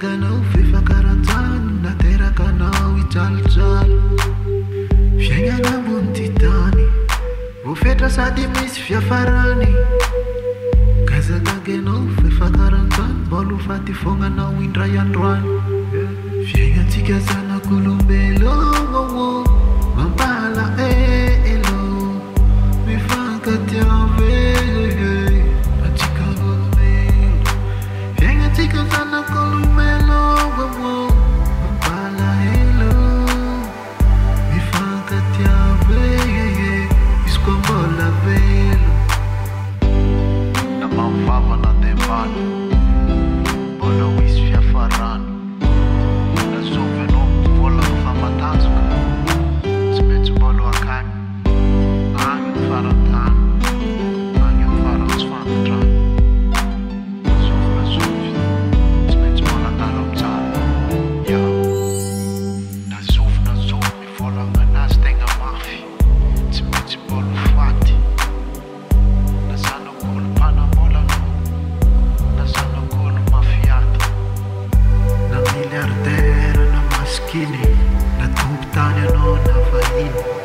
nagaganao fefakarantsany naterakanao ijalojalo fiainana ambony ty tany vofetra sady misy fiafarany gazanaganao fefakarantsany mbolo faty fognanao indray androany fiainatsika zanak'olombelo mampala elo mifankatiave atsika olombelo fiainatsika zanak'olombelo mampala elo mifankatiave izy koa mbola velo namamvavana devano mbola misy fiafarany miliardera na maskiny na tompo tany anao na vahiny